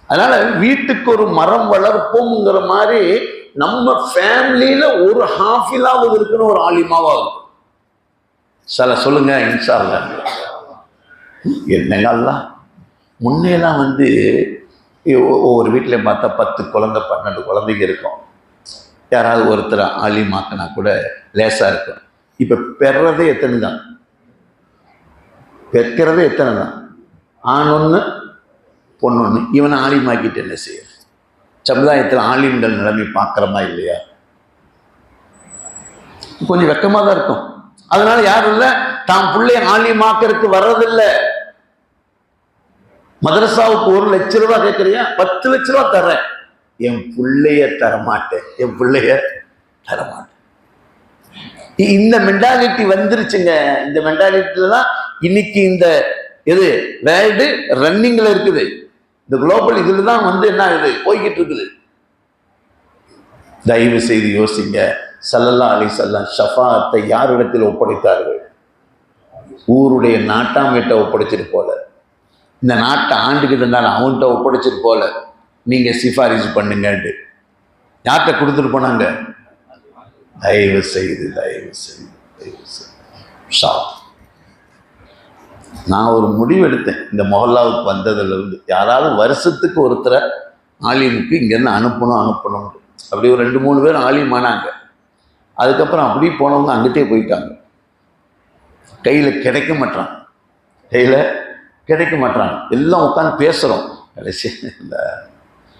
அதனால வீட்டுக்கு ஒரு மரம் வளர்ப்போம்ங்கிற மாதிரி நம்ம ஃபேமிலியில ஒரு ஹாஃபிலாவது இருக்குன்னு ஒரு ஆலிமாவா இருக்கும். சில சொல்லுங்க இன்ஷா அல்லாஹ். என்னங்க அல்லாஹ், முன்னெல்லாம் ஒவ்வொரு வீட்டிலையும் பார்த்தா 10 குழந்தை 12 குழந்தைங்க இருக்கும். யாராவது ஒருத்தர் ஆலிமாக்கினா கூட லேசா இருக்கும். இப்ப பெறதே எத்தனை தான், பெற்கிறதே எத்தனை தான், ஆண் ஒன்று பொண்ணு ஒன்று. இவனை ஆலிமாக்கிட்டு என்ன செய்ய? சமுதாயத்தில் ஆலிம்கள் நிலைமை பார்க்குறமா இல்லையா? கொஞ்சம் வெக்கமாக தான் இருக்கும். அதனால யாரும் இல்லை தாம் பிள்ளைய ஆலிமாக்கிறதுக்கு வர்றதில்லை. மதரசாவுக்கு 1 லட்சம் ரூபாய் கேட்குறியா, 10 லட்ச ரூபா தர்றேன், என் பிள்ளைய தரமாட்டேன், என் பிள்ளைய தரமாட்டேன். இந்த மென்டாலிட்டி வந்துருச்சுங்க. இந்த மென்டாலிட்டியில தான் இன்னைக்கு இந்த வேர்ல்டு ரன்னிங்ல இருக்குது. இந்த குளோபல் இதுல தான் என்ன ஆகுது, போய்கிட்டு இருக்குது. தயவு செய்து யோசிங்க. ஸல்லல்லாஹு அலைஹி வஸல்லம் ஷஃபாஅத்தை யாரிடத்தில் ஒப்படைத்தார்கள்? ஊருடைய நாட்டாமிட்ட ஒப்படைச்சிட்டு போல, இந்த நாட்டை ஆண்டுகிட்டு இருந்தாலும் அவன்கிட்ட ஒப்படைச்சிட்டு போல, நீங்க சிபாரிசு பண்ணுங்கன்ட்டு யார்கிட்ட கொடுத்துட்டு போனாங்க? தயவு செய்து தயவு செய்து தயவு செய்து. நான் ஒரு முடிவு எடுத்தேன் இந்த மொஹல்லாவுக்கு வந்ததுலேருந்து, யாராவது வருஷத்துக்கு ஒருத்தரை ஆலிமுக்கு இங்கேருந்து அனுப்பணும். அப்படி ஒரு 2-3 பேர் ஆலிமானாங்க. அதுக்கப்புறம் அப்படி போனவங்க அங்கிட்டே போயிட்டாங்க. கையில் கிடைக்க மாட்டாங்க. எல்லாம் உட்காந்து பேசுகிறோம். கடைசி இந்த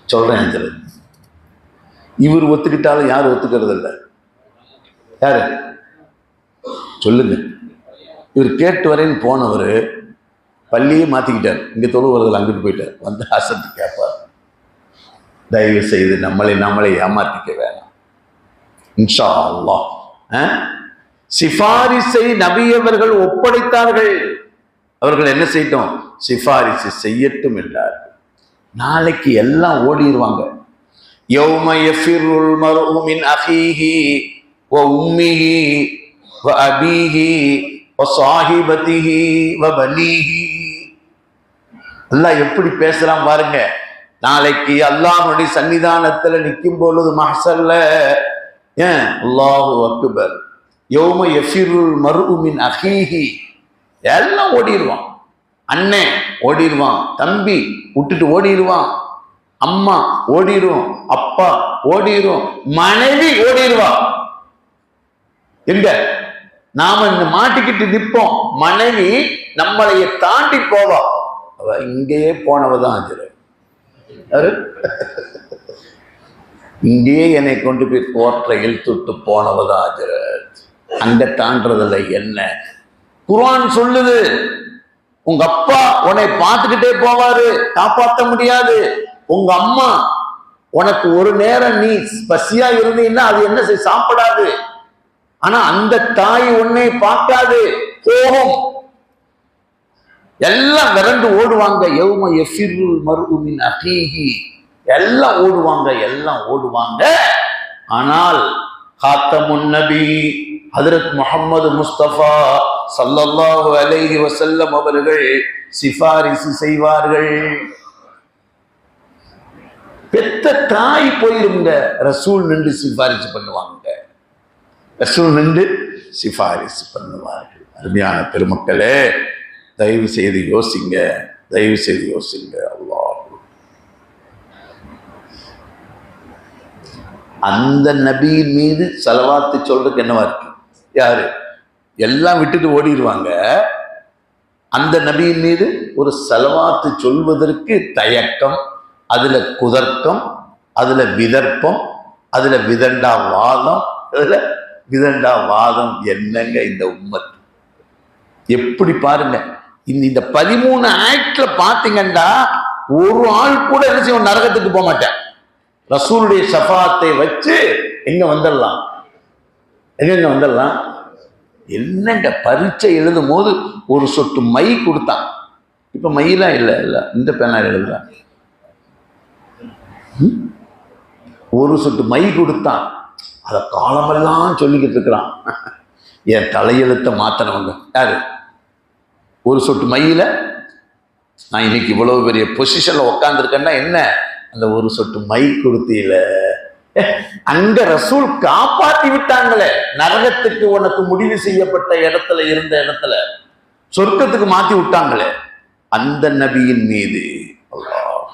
சொல்கிறேன், இவர் ஒத்துக்கிட்டாலும் யார் ஒத்துக்கிறது இல்லை. யாரு சொல்லுங்க? இவர் கேட்டு வரேன்னு போனவர் பள்ளியே மாற்றிக்கிட்டார். இங்கே தொழுவுறதில் அங்கிட்டு போயிட்டார். வந்து அசத்து கேட்பார். தயவு செய்து நம்மளை ஏமாற்றிக்க வேணாம். இன்ஷா அல்லாஹ் சிபாரிசை நபியவர்கள் ஒப்படைத்தார்கள். அவர்கள் என்ன செய்யட்டும்? சிபாரிசு செய்யட்டும் என்றார்கள். நாளைக்கு எல்லாம் ஓடிடுவாங்க. யௌம யஃபிருல் மர்உ மின் அஹீஹி வ உம்மிஹி வ அபீஹி வ ஸாஹிபதிஹி வ பனீஹி. அல்லாஹ் எப்படி பேசுறான் பாருங்க. நாளைக்கு அல்லாஹ்வுடைய சன்னிதானத்துல நிற்கும் பொழுது மஹ்ஸர்ல, அல்லாஹு அக்பர், யௌம யஃபிருல் மர்உ மின் அஹீஹி, எல்லாம் ஓடிடுவான். அண்ணன் ஓடிடுவான், தம்பி விட்டுட்டு ஓடிடுவான், அம்மா ஓடிடும், அப்பா ஓடிடும், மனைவி ஓடிடுவான். எங்க நாம மாட்டிக்கிட்டு நிற்போம். மனைவி நம்மளைய தாண்டி போவா. அவ இங்கேயே போனவதான் ஆஜர். இங்கேயே என்னை கொண்டு போய் கோர்ட்ல இழுத்துட்டு போனவதான் ஆஜர். அங்க தாண்டதில்ல. என்ன குர்ஆன் சொல்லுது? உங்க அப்பா உன்னை பார்த்துக்கிட்டே போவாரு, காப்பாற்ற முடியாது. உங்க அம்மா உனக்கு ஒரு நேரம் நீ பசியா இருந்தீங்கன்னா அது என்ன செய்ய, சாப்பிடாது. ஆனா அந்த தாய் உன்னை பார்க்காது, போகும். எல்லாம் விரண்டு ஓடுவாங்க. யௌம யஃபிருல் மர்உ மின் அஹீஹி, எல்லாம் ஓடுவாங்க. ஆனால் காத்தமுன் நபி ஹஜ்ரத் முஹம்மது முஸ்தபா ஸல்லல்லாஹு அலைஹி வஸல்லம் அவர்கள் சிபாரிசு செய்வார்கள். பெத்த தாய் போயிருங்க, ரசூல் நின்று சிபாரிசு பண்ணுவாங்க. அருமையான பெருமக்களே, தயவு செய்து யோசிங்க. அல்லாஹ் அந்த நபியின் மீது ஸலவாத்து சொல்றதுக்கு என்னவா இருக்கு? யாரு எல்லாம் விட்டுட்டு ஓடிடுவாங்க. அந்த நபியின் மீது ஒரு ஸலவாத்து சொல்வதற்கு தயக்கம், அதுல குதர்க்கம், அதுல விதர்ப்பம், அதுல விதண்டாவாதம். என்னங்க இந்த உம்மத் எப்படி பாருங்க. இந்த 13 ஆக்ட்ல பாத்தீங்கன்னா ஒரு ஆள் கூட என்ன செய்வோம், நரகத்துக்கு போக மாட்டேன். ரசூலுடைய ஷஃபாத்தை வச்சு எங்க வந்துடலாம். என்னங்க பரீட்சை எழுதும் போது ஒரு சொட்டு மை கொடுத்தான். இப்ப மையெல்லாம் இல்ல இந்த பேனால எழுதுறான். ஒரு சொட்டு மை கொடுத்தான். அத காலமெல்லாம் சொல்லிக்கிட்டு இருக்கிறான். என் தலையெழுத்த மாத்தினவங்க யாரு? ஒரு சொட்டு மையில நான் இன்னைக்கு இவ்வளவு பெரிய பொசிஷன்ல உட்காந்துருக்கேன்னா என்ன, அந்த ஒரு சொட்டு மை கொடுத்தீல. அங்க ரசூல் காப்பாத்தி விட்டாங்களே, நரகத்துக்கு உனக்கு முடிவு செய்யப்பட்ட இடத்துல இருந்த இடத்துல சொர்க்கத்துக்கு மாத்தி விட்டாங்களே, அந்த நபியின் மீது அல்லாஹ்.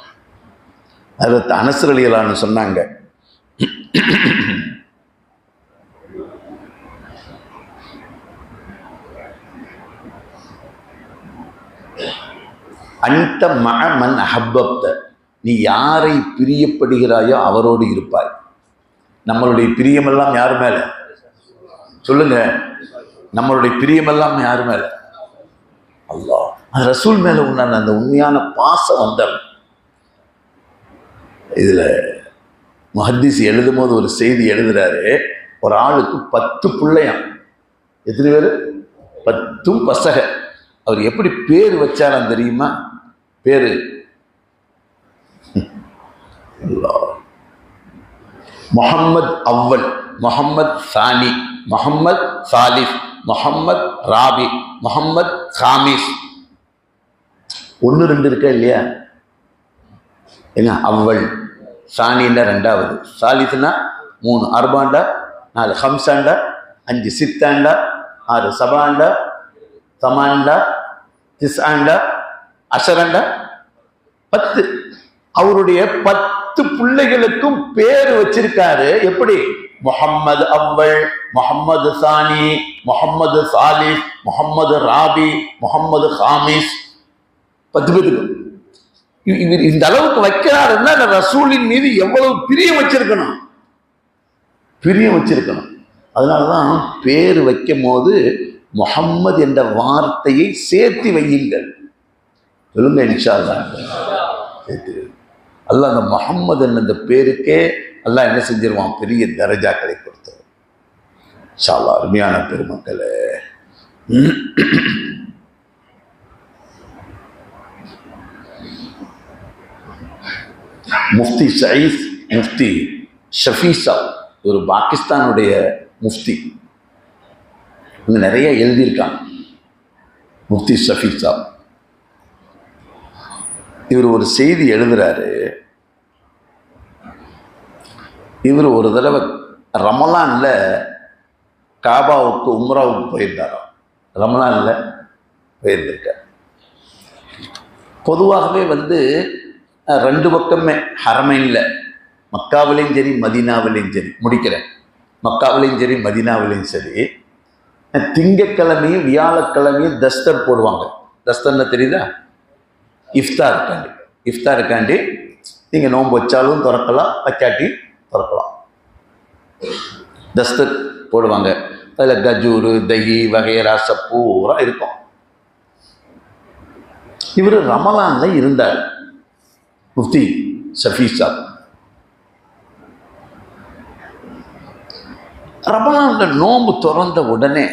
அதற்கு அனஸ் ரலியல்லாஹு அன்ஹு சொன்னாங்க, அன்த மஅ மன் அஹப்பப்த, நீ யாரை பிரியப்படுகிறாயோ அவரோடு இருப்பாய். நம்மளுடைய பிரியமெல்லாம் யார் மேல சொல்லுங்க? நம்மளுடைய பிரியமெல்லாம் யார் மேல? அல்லாஹ். அந்த ரசூல் மேல உண்டான அந்த உண்மையான பாசம் வந்தால். இதுல முஹத்திஸ் எழுதும் போது ஒரு செய்தி எழுதுறாரு, ஒரு ஆளுக்கு 10 பிள்ளையாம். எத்தனை பேரு? 10 பசக. அவர் எப்படி பேர் வச்சாராம் தெரியுமா? பேரு முஹம்மத் அவ்வல், முஹம்மத் சானி, முஹம்மத் சாலிஸ், முஹம்மத் ராபி, முஹம்மத் காமிஸ். 1 2 இருக்கா இல்லையா? என்ன? அவ்வல், சானின்னா 2வது, சாலிஸ்னா 3, அர்பாண்டா 4, ஹம்சாண்டா 5, சித்தாண்டா 6, சபாண்டா சமாண்டா, திஸ்ஆண்டா, அஷரண்டா 10. அவருடைய 10 பிள்ளைகளுக்கும் பேர் வச்சிருக்காரு. எப்படி? முஹம்மது அவ்வல், முஹம்மது சானி, முஹம்மது சாலிஸ், முஹம்மது ராபி, முஹம்மது ஹாமிஸ். 10 பேருக்கு இவர் இந்த அளவுக்கு வைக்கிறாருன்னா அந்த ரசூலின் மீது எவ்வளவு பிரியம் வச்சிருக்கணும், பிரியம் வச்சிருக்கணும். அதனாலதான் பேர் வைக்கும் போது முஹம்மது என்ற வார்த்தையை சேர்த்து வையுங்கள். சொல்லுங்க இன்ஷா அல்லாஹ். அல்லாஹ் அந்த முஹம்மது என்ற பேருக்கே அல்லாஹ் என்ன செஞ்சிருவான்? பெரிய தரஜாக்களை கொடுத்தவர். இன்ஷா அல்லாஹ். அருமையான பெருமக்களே, முஃப்தி சயீத், முஃப்தி ஷஃபீஸா, ஒரு பாகிஸ்தானுடைய முஃப்தி, இவங்க நிறைய எழுதியிருக்காங்க. முஃப்தி ஷஃபீஸா இவர் ஒரு செய்தி எழுதுறாரு. இவர் ஒரு தடவை ரமலான்ல காபாவுக்கு உம்ராவுக்கு போயிருந்தாராம். ரமலான்ல போயிருந்திருக்கார். பொதுவாகவே 2 பக்கமே ஹரமைன்ல, மக்காவிலையும் சரி மதீனாவிலையும் சரி, முடிக்கிறேன், மக்காவிலையும் சரி மதீனாவிலையும் சரி, திங்கக்கிழமையும் வியாழக்கிழமையும் தஸ்தர் போடுவாங்க. தஸ்தர்னு தெரியுதா? இஃப்தாருக்காண்டி. இஃப்தாருக்காண்டி நீங்கள் நோன்பு வச்சாலும் திறக்கலாம், வைக்காட்டி திறக்கலாம். தஸ்தர் போடுவாங்க. அதில் கஜூரு, தகி வகைரா சப்பூரா இருக்கும். இவர் ரமலான்ல இருந்தார், முஃப்தி ஷஃபீஸா. ரமலான்ல நோன்பு திறந்த உடனே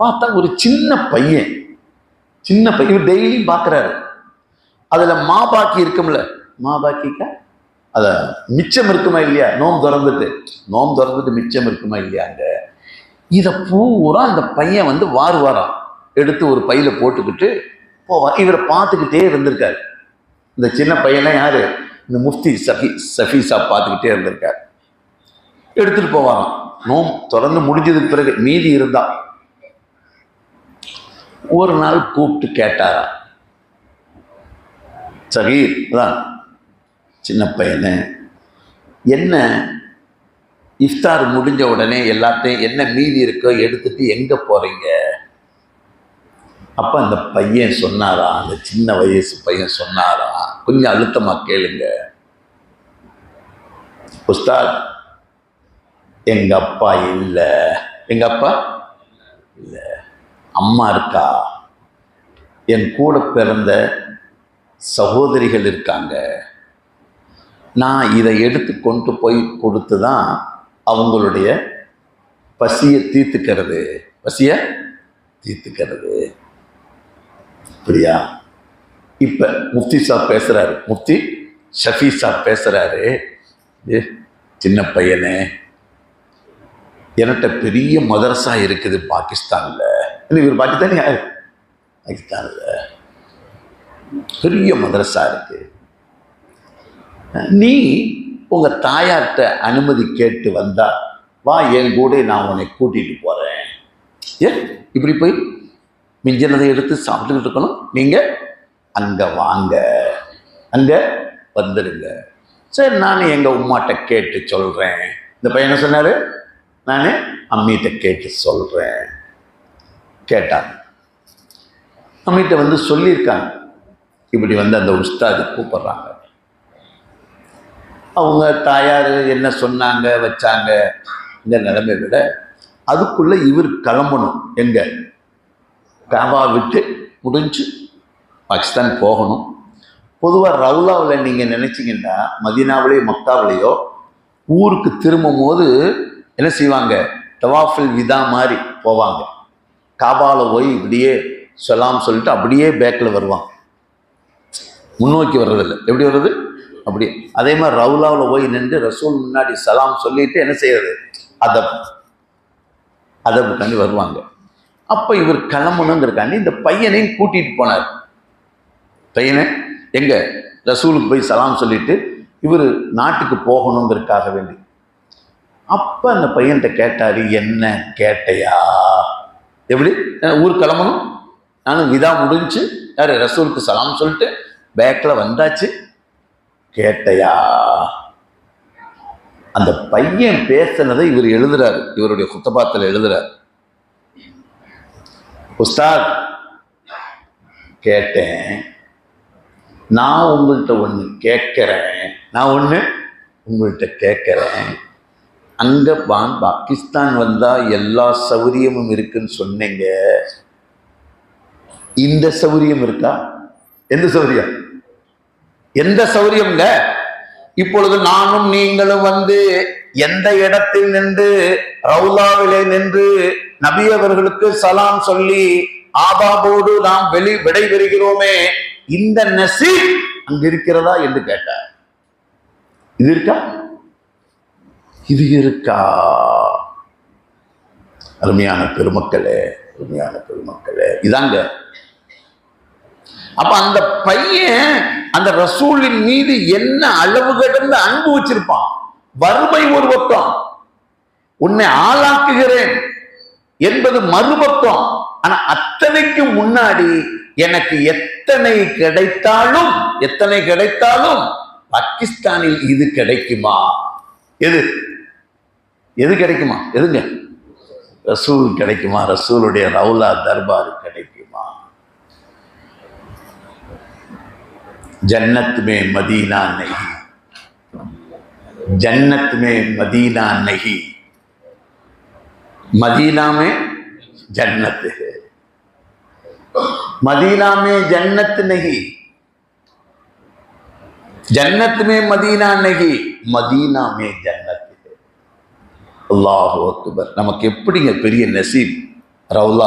பார்த்தா ஒரு சின்ன பையன், இவர் டெய்லியும் பார்க்குறாரு. அதுல மாபாக்கி இருக்கும்ல, மாபாக்கிக்க அத மிச்சம் இருக்குமா இல்லையா? நோம்பு திறந்துட்டு மிச்சம் இருக்குமா இல்லையாங்க? இதை பூரா அந்த பையன் வாரான், எடுத்து ஒரு பையில போட்டுக்கிட்டு போவார். இவரை பார்த்துக்கிட்டே இருந்திருக்காரு. இந்த சின்ன பையனை யாரு? இந்த முஃப்தி ஷஃபீஸா பார்த்துக்கிட்டே இருந்திருக்காரு. எடுத்துட்டு போவாராம். நோம்பு தொடர்ந்து முடிஞ்சதுக்கு பிறகு மீதி இருந்தா ஒரு நாள் கூப்பிட்டு கேட்டாரா, சகீர் தான் சின்ன பையனே, என்ன இஃப்தார் முடிஞ்ச உடனே எல்லாத்தையும் என்ன மீதி இருக்கோ எடுத்துட்டு எங்க போறீங்க? அப்ப அந்த பையன் சொன்னாரா, அந்த சின்ன வயசு பையன் சொன்னாரா, கொஞ்சம் அழுத்தமா கேளுங்க, உஸ்தாத் எங்க அப்பா இல்லை, எங்க அப்பா இல்லை, அம்மா இருக்கா, என் கூட பிறந்த சகோதரிகள் இருக்காங்க, நான் இதை எடுத்து கொண்டு போய் கொடுத்து தான் அவங்களுடைய பசியை தீர்த்துக்கிறது, புரியா? இப்ப முஃப்தி சாப் பேசுறாரு, முஃப்தி ஷஃபீஸ் சாப் பேசுறாரு, சின்ன பையனே, என்கிட்ட பெரிய மதரசா இருக்குது பாகிஸ்தான்ல. இவர் பாகிஸ்தானி யாரு? பாகிஸ்தான்ல பெரிய மதரசா இருக்கு. நீ உங்க தாயார்கிட்ட அனுமதி கேட்டு வந்தா வா, என் கூட நான் உன்னை கூட்டிட்டு போறேன். ஏன் இப்படி போய் மிஞ்சினதை எடுத்து சாப்பிட்டுக்கிட்டு இருக்கணும்? நீங்க அங்க வாங்க, அங்க வந்துடுங்க. சரி, நான் எங்க உம்மாட்ட கேட்டு சொல்றேன். இந்த பையன் என்ன சொன்னாரு? நான் அம்மிட்ட கேட்டு சொல்றேன். கேட்டாங்க. அம்மிட்ட வந்து சொல்லியிருக்காங்க, இப்படி வந்து அந்த உஸ்தாது கூப்பிடுறாங்க. அவங்க தாயார் என்ன சொன்னாங்க வச்சாங்க இந்த நிலைமை விட அதுக்குள்ள இவர் கிளம்பணும். எங்க? காபா விட்டு முடிஞ்சு பாகிஸ்தான் போகணும். பொதுவாக ரவுலாவில் நீங்கள் நினைச்சிங்கன்னா மதீனாவிலேயோ மக்காவிலேயோ ஊருக்கு திரும்பும் போது என்ன செய்வாங்க? தவாஃபில் விதா மாதிரி போவாங்க. காபாவில் போய் இப்படியே சொல்லாம் சொல்லிட்டு அப்படியே பேக்கில் வருவாங்க. முன்னோக்கி வர்றதில்லை. எப்படி வர்றது? அப்படியே. அதே மாதிரி ரவுலாவில் போய் நின்று ரசூல் முன்னாடி சலாம் சொல்லிட்டு என்ன செய்யறது? அதற்காண்டி வருவாங்க. அப்போ இவர் கிளம்பணுங்கிறக்காண்டி இந்த பையனையும் கூட்டிட்டு போனார். பையனை எங்க? ரசூலுக்கு போய் சலாம் சொல்லிட்டு இவர் நாட்டுக்கு போகணுங்கிறதுக்காக வேண்டி. அப்போ அந்த பையன்கிட்ட கேட்டாரு, என்ன கேட்டையா? எப்படி ஊர் கிளம்பணும்? நானும் விதா முடிஞ்சு யார் ரசூலுக்கு சலாம் சொல்லிட்டு பேக்கில் வந்தாச்சு, கேட்டையா? அந்த பையன் பேசினதை இவர் எழுதுறாரு, இவருடைய குத்தபாத்தில் எழுதுறாரு. உஸ்தாத், கேட்டேன். நான் உங்கள்கிட்ட ஒன்று கேட்கிறேன். நான் ஒன்று உங்கள்கிட்ட கேட்கிறேன். அங்கே பாகிஸ்தான் வந்தால் எல்லா சௌகரியமும் இருக்குன்னு சொன்னீங்க. இந்த சௌகரியம் இருக்கா? எந்த சௌகரியம்? எந்த சௌகரியம்ங்க? இப்பொழுது நானும் நீங்களும் வந்து எந்த இடத்தில் நின்று ரவுலாவிலே நின்று நபி அவர்களுக்கு சலாம் சொல்லி ஆபாபோடு நாம் விடைபெறுகிறோமே, இந்த நசீப் அங்க இருக்கிறதா என்று கேட்டார். இது இருக்கா? இது இருக்கா? அருமையான பெருமக்களே, அருமையான பெருமக்களே, இதாங்க. அப்ப அந்த பையன் அந்த ரசூலின் மீது என்ன அளவு கடந்த அன்பு வச்சிருப்பான். வறுமை ஒரு பக்கம், உன்னை ஆளாக்குகிறேன் என்பது மறுபக்கம். ஆனா அத்தனைக்கு முன்னாடி எனக்கு எத்தனை கிடைத்தாலும் பாகிஸ்தானில் இது கிடைக்குமா? எது கிடைக்குமா? எதுங்க? ரசூல் கிடைக்குமா? ரசூலுடைய ரவுலா தர்பார் கிடைக்குமா? जन्नत में मदीना नहीं, जन्नत में मदीना नहीं, मदीना में जन्नत है, मदीना में जन्नत नहीं, जन्नत में मदीना नहीं, मदीना में जन्नत है. अल्लाहु अकबर. நமக்கு எப்படிங்க பெரிய நசீப் ரவுலா